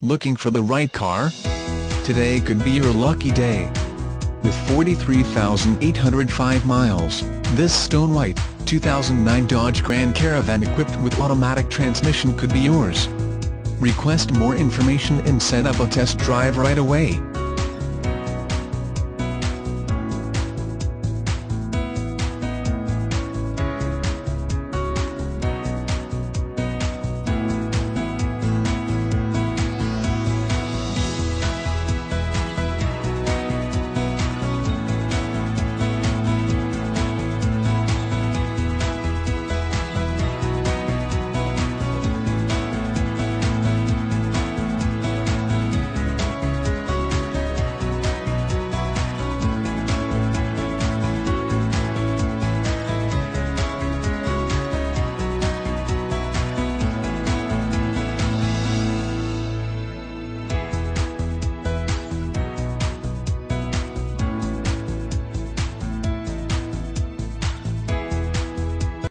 Looking for the right car? Today could be your lucky day. With 43,805 miles, this stone white, 2009 Dodge Grand Caravan equipped with automatic transmission could be yours. Request more information and set up a test drive right away.